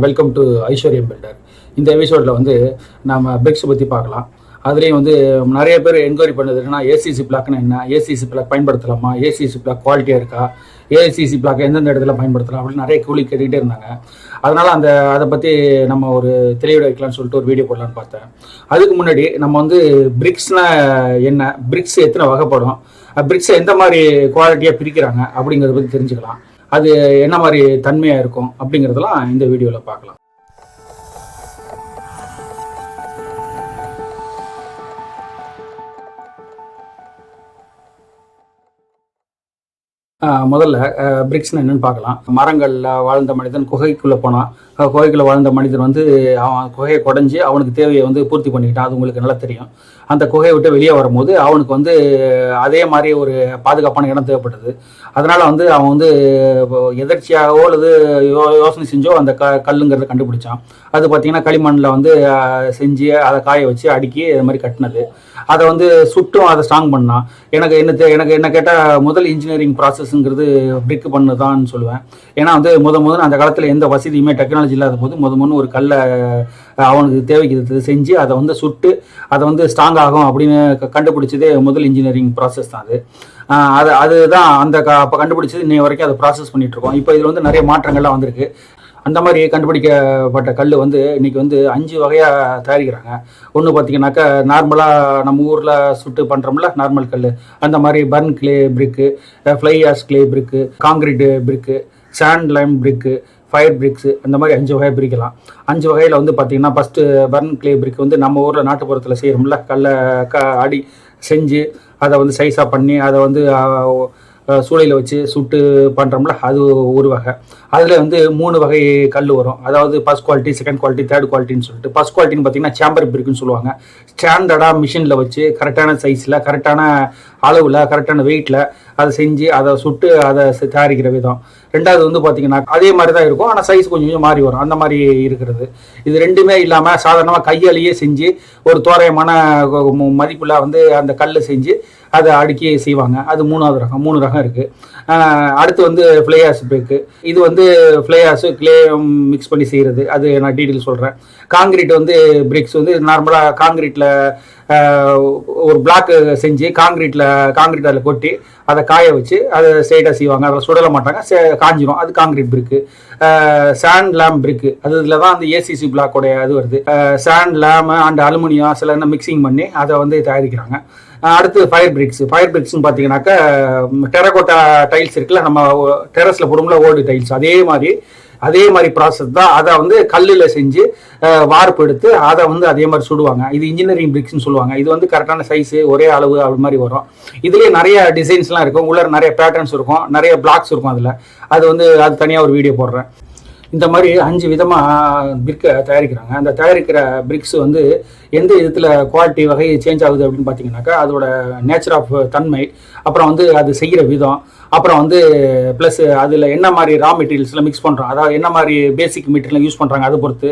Welcome to ஐஸ்வர்யம் filter. இந்த எபிசோடில் வந்து நம்ம பிரிக்ஸ் பற்றி பார்க்கலாம். அதுலேயும் வந்து நிறைய பேர் என்கொயரி பண்ணது என்னன்னா, ஏசிசி பிளாக்னு என்ன, ஏசிசி பிளாக் பயன்படுத்தலாமா, ஏசிசி பிளாக் குவாலிட்டியாக இருக்கா, ஏசிசி பிளாக் எந்தெந்த இடத்துல பயன்படுத்தலாம் அப்படின்னு நிறைய கூலி கேட்டுக்கிட்டே இருந்தாங்க. அதனால் அதை பற்றி நம்ம ஒரு தெளிவிட வைக்கலாம்னு சொல்லிட்டு ஒரு வீடியோ போடலான்னு பார்த்தேன். அதுக்கு முன்னாடி நம்ம வந்து பிரிக்ஸ்னால் என்ன, பிரிக்ஸ் எத்தனை வகைப்படும், பிரிக்ஸை எந்த மாதிரி குவாலிட்டியாக பிரிக்கிறாங்க அப்படிங்கிறத பற்றி தெரிஞ்சுக்கலாம். அது என்ன மாதிரி தன்மையாக இருக்கும் அப்படிங்கிறதெல்லாம் இந்த வீடியோவில் பார்க்கலாம். முதல்ல பிரிக்ஸ்னு என்னன்னு பார்க்கலாம். மரங்களில் வாழ்ந்த மனிதன் குகைக்குள்ளே போனான். குகைக்குள்ளே வாழ்ந்த மனிதன் வந்து அவன் குகையை குடைஞ்சி அவனுக்கு தேவையை வந்து பூர்த்தி பண்ணிக்கிட்டான். அது உங்களுக்கு நல்லா தெரியும். அந்த குகையை விட்டு வெளியே வரும்போது அவனுக்கு வந்து அதே மாதிரி ஒரு பாதுகாப்பான இடம் தேவைப்பட்டது. அதனால் வந்து அவன் வந்து எதர்ச்சியாகவோ அல்லது யோசனை செஞ்சோ அந்த கல்லுங்கிறத கண்டுபிடிச்சான். அது பார்த்திங்கன்னா களிமண்ணில் வந்து செஞ்சு அதை காய வச்சு அடுக்கி இது மாதிரி கட்டினது. அதை வந்து சுட்டும் அதை ஸ்ட்ராங் பண்ணான். எனக்கு என்ன கேட்டால் முதல் இன்ஜினியரிங் ப்ராசஸ்ங்கிறது பிரிக் பண்ணுதான்னு சொல்லுவேன். ஏன்னா வந்து முதல் அந்த காலத்தில் எந்த வசதியுமே டெக்னாலஜி இல்லாத போது முதல் ஒரு கல்லை அவனுக்கு தேவைக்கு செஞ்சு அதை வந்து சுட்டு அதை வந்து ஸ்ட்ராங் ஆகும் அப்படின்னு கண்டுபிடிச்சதே முதல் இன்ஜினியரிங் ப்ராசஸ் தான் அது. அதுதான் அந்த அப்போ கண்டுபிடிச்சது இன்னை வரைக்கும் அதை ப்ராசஸ் பண்ணிட்டு இருக்கோம். இப்போ இதில் வந்து நிறைய மாற்றங்கள்லாம் வந்திருக்கு. அந்த மாதிரி கண்டுபிடிக்கப்பட்ட கல் வந்து இன்றைக்கி வந்து 5 வகையாக தயாரிக்கிறாங்க. ஒன்று பார்த்திங்கனாக்கா நார்மலாக நம்ம ஊரில் சுட்டு பண்ணுறோம்ல நார்மல் கல், அந்த மாதிரி burn clay brick, fly ash clay brick, concrete brick, sand lime brick, fire bricks, அந்த மாதிரி 5 வகையாக பிரிக்கலாம். 5 வகையில் வந்து பார்த்திங்கன்னா ஃபஸ்ட்டு பர்ன் கிளே பிரிக் வந்து நம்ம ஊரில் நாட்டுப்புறத்தில் செய்கிறோம்ல, கல்லை அடி செஞ்சு அதை வந்து சைஸாக பண்ணி அதை வந்து சூளையில் வச்சு சுட்டு பண்ணுறோம்ல, அது ஒரு வகை. அதில் வந்து 3 வகை கல் வரும். அதாவது first quality, second quality, third குவாலிட்டின்னு சொல்லிட்டு. ஃபர்ஸ்ட் குவாலிட்டின்னு பார்த்தீங்கன்னா சேம்பர் பிரிக்குன்னு சொல்லுவாங்க. ஸ்டாண்டர்டாக மிஷினில் வச்சு கரெக்டான சைஸில், கரெக்டான அளவில், கரெக்டான வெயிட்டில் அதை செஞ்சு அதை சுட்டு அதை தயாரிக்கிற விதம். ரெண்டாவது வந்து பார்த்தீங்கன்னா அதே மாதிரி தான் இருக்கும், ஆனால் சைஸ் கொஞ்சம் மாறி வரும். அந்த மாதிரி இருக்கிறது. இது ரெண்டுமே இல்லாமல் சாதாரணமாக கையாலேயே செஞ்சு ஒரு தோராயமான மதிப்பில் வந்து அந்த கல் செஞ்சு அதை அடுக்கி செய்வாங்க. அது 3வது ரகம். 3 ரகம் இருக்குது. அடுத்து வந்து ஃப்ளை ஆஷ் பிரிக்கு. இது வந்து ஃப்ளை ஆஷ் கிளே மிக்ஸ் பண்ணி செய்கிறது. அது நான் டீட்டெயில் சொல்கிறேன். காங்கிரீட் வந்து பிரிக்ஸ் வந்து நார்மலாக காங்கிரீட்டில் ஒரு பிளாக் செஞ்சு காங்கிரீட் அதில் கொட்டி அதை காய வச்சு அதை ஸ்ட்ரெயிட்டாக செய்வாங்க. அதில் சுடல மாட்டாங்க, காஞ்சிடும். அது காங்கிரீட் பிரிக்கு. சாண்ட் லேம் பிரிக்கு, அது இதில் தான் அந்த ஏசிசி பிளாக்கோடைய அது வருது. சாண்ட் லேம் அண்ட் அலுமினியம் சில மிக்சிங் பண்ணி அதை வந்து தயாரிக்கிறாங்க. அடுத்து ஃபயர் பிரிக்ஸ். ஃபயர் பிரிக்ஸ்ன்னு பார்த்தீங்கன்னாக்கா டெரகோட்டா டைல்ஸ் இருக்குல்ல, நம்ம டெரஸில் போடும்ல ஓல்டு டைல்ஸ், அதே மாதிரி ப்ராசஸ் தான். அதை வந்து கல்லில் செஞ்சு வார்ப்பு எடுத்து அதை வந்து அதே மாதிரி சுடுவாங்க. இது இன்ஜினியரிங் பிரிக்ஸ்ன்னு சொல்லுவாங்க. இது வந்து கரெக்டான சைஸு, ஒரே அளவு அப்படி மாதிரி வரும். இதுலேயே நிறைய டிசைன்ஸ்லாம் இருக்கும், உள்ள நிறைய பேட்டர்ன்ஸ் இருக்கும், நிறைய பிளாக்ஸ் இருக்கும். அது வந்து அது தனியாக ஒரு வீடியோ போடுறேன். இந்த மாதிரி 5 விதமாக பிரிக்கை தயாரிக்கிறாங்க. அந்த தயாரிக்கிற பிரிக்ஸ் வந்து எந்த விதத்தில் குவாலிட்டி வகை சேஞ்ச் ஆகுது அப்படின்னு பார்த்தீங்கன்னாக்கா அதோட நேச்சர் ஆஃப் தன்மை, அப்புறம் வந்து அது செய்கிற விதம், அப்புறம் வந்து ப்ளஸ் அதில் என்ன மாதிரி ரா மெட்டீரியல்ஸ்லாம் மிக்ஸ் பண்ணுறோம், அதாவது என்ன மாதிரி பேசிக் மெட்டீரியல் யூஸ் பண்ணுறாங்க அதை பொறுத்து,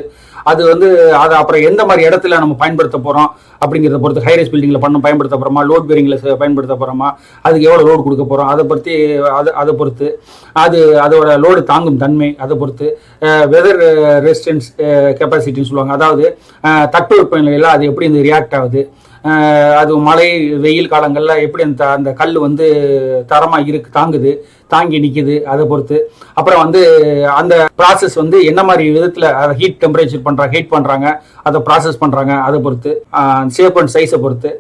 அது வந்து அதை அப்புறம் எந்த மாதிரி இடத்துல நம்ம பயன்படுத்த போகிறோம் அப்படிங்கிறத பொறுத்து, ஹைரைஸ் பில்டிங்கில் பயன்படுத்த போகிறோமா, லோட் பேரிங்கில் பயன்படுத்த போகிறோமா, அதுக்கு எவ்வளோ லோடு கொடுக்க போகிறோம் அதை பொறுத்து, அதோட லோடு தாங்கும் தன்மை அதை பொறுத்து, வெதர் ரெசிஸ்டன்ஸ் கெப்பாசிட்டின்னு சொல்லுவாங்க. அதாவது தட்பவெப்பநிலையில் அது எப்படி இந்த ரியாக்ட் ஆகுது, அது மழை வெயில் காலங்களில் எப்படி அந்த கல் வந்து தரமாக தாங்கி நிற்குது அதை பொறுத்து, அப்புறம் வந்து அந்த ப்ராசஸ் வந்து என்ன மாதிரி விதத்தில் அதை ஹீட் பண்ணுறாங்க, அதை ப்ராசஸ் பண்ணுறாங்க அதை பொறுத்து, ஷேப் அண்ட் சைஸை பொறுத்து,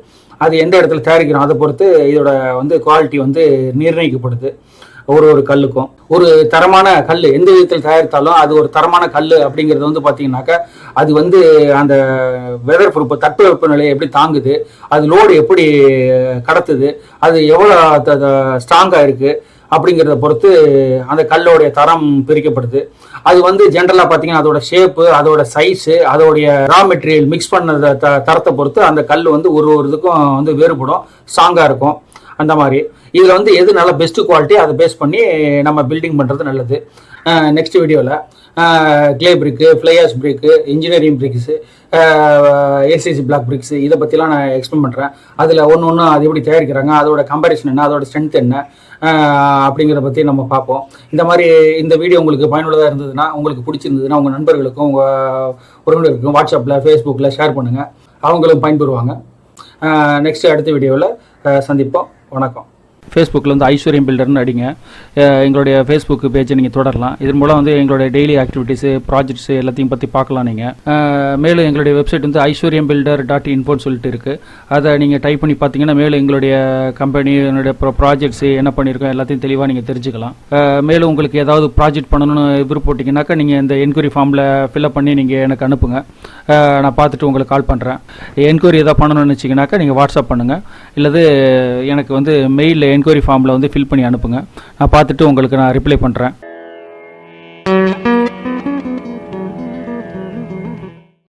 அது எந்த இடத்துல தயாரிக்கிறோம் அதை பொறுத்து இதோட வந்து குவாலிட்டி வந்து நிர்ணயிக்கப்படுது. ஒரு கல்லுக்கும் ஒரு தரமான கல் எந்த விதத்தில் தயாரித்தாலும் அது ஒரு தரமான கல் அப்படிங்கிறது வந்து பார்த்தீங்கன்னாக்கா அது வந்து அந்த வெதர் ப்ரூஃப் தட்பவெப்பநிலையை எப்படி தாங்குது, அது லோடு எப்படி கடத்துது, அது எவ்வளோ ஸ்ட்ராங்காக இருக்குது அப்படிங்கிறத பொறுத்து அந்த கல்லோடைய தரம் பிரிக்கப்படுது. அது வந்து ஜென்ரலாக பார்த்தீங்கன்னா அதோட ஷேப்பு, அதோட சைஸு, அதோடைய ரா மெட்டீரியல் மிக்ஸ் பண்ண தரத்தை பொறுத்து அந்த கல் வந்து ஒரு இதுக்கும் வந்து வேறுபடும், ஸ்ட்ராங்காக இருக்கும். அந்த மாதிரி இதில் வந்து எது நல்ல பெஸ்ட்டு குவாலிட்டி அதை பேஸ் பண்ணி நம்ம பில்டிங் பண்ணுறது நல்லது. நெக்ஸ்ட் வீடியோவில் clay brick, fly ash brick, engineering bricks, ACC block bricks, இதை பற்றிலாம் நான் எக்ஸ்பிளைன் பண்ணுறேன். அதில் ஒன்று அது எப்படி தயாரிக்கிறாங்க, அதோட கம்பேரிசன் என்ன, அதோட ஸ்ட்ரென்த் என்ன, அப்படிங்கிறத பற்றி நம்ம பார்ப்போம். இந்த மாதிரி இந்த வீடியோ உங்களுக்கு பயனுள்ளதாக இருந்ததுன்னா, உங்களுக்கு பிடிச்சிருந்ததுன்னா உங்கள் நண்பர்களுக்கும் உங்கள் உறவினர்களுக்கும் வாட்ஸ்அப்பில் ஃபேஸ்புக்கில் ஷேர் பண்ணுங்கள். அவங்களும் பயன்பெறுவாங்க. நெக்ஸ்ட் அடுத்த வீடியோவில் சந்திப்போம். வணக்கம். ஃபேஸ்புக்கில் வந்து ஐஸ்வர்யம் பில்டர்னு அடிங்க. எங்களுடைய ஃபேஸ்புக் பேஜை நீங்கள் தொடரலாம். இதன் மூலம் வந்து எங்களுடைய டெய்லி ஆக்டிவிட்டீஸு, ப்ராஜெக்ட்ஸு எல்லாத்தையும் பற்றி பார்க்கலாம் நீங்கள். மேலும் எங்களுடைய வெப்சைட் வந்து aishwaryam.builder.info சொல்லிட்டு இருக்குது. அதை நீங்கள் டைப் பண்ணி பார்த்தீங்கன்னா மேலும் எங்களுடைய கம்பெனி, என்னுடைய ப்ராஜெக்ட்ஸு என்ன பண்ணியிருக்கோம் எல்லாத்தையும் தெளிவாக நீங்கள் தெரிஞ்சுக்கலாம். மேலும் உங்களுக்கு ஏதாவது ப்ராஜெக்ட் பண்ணணும்னு விருப்பப்பட்டீங்கன்னாக்கா நீங்கள் இந்த என்கொயரி ஃபார்மில் ஃபில்அப் பண்ணி நீங்கள் எனக்கு அனுப்புங்க. நான் பார்த்துட்டு உங்களுக்கு கால் பண்ணுறேன். என்கொயரி எதாவது பண்ணணும்னு நினச்சிங்கனாக்கா நீங்கள் வாட்ஸ்அப் பண்ணுங்கள். இல்லது எனக்கு வந்து மெயிலில் என்கொயரி ஃபார்மில் வந்து ஃபில் பண்ணி அனுப்புங்க. நான் பார்த்துட்டு உங்களுக்கு நான் ரிப்ளை பண்ணுறேன்.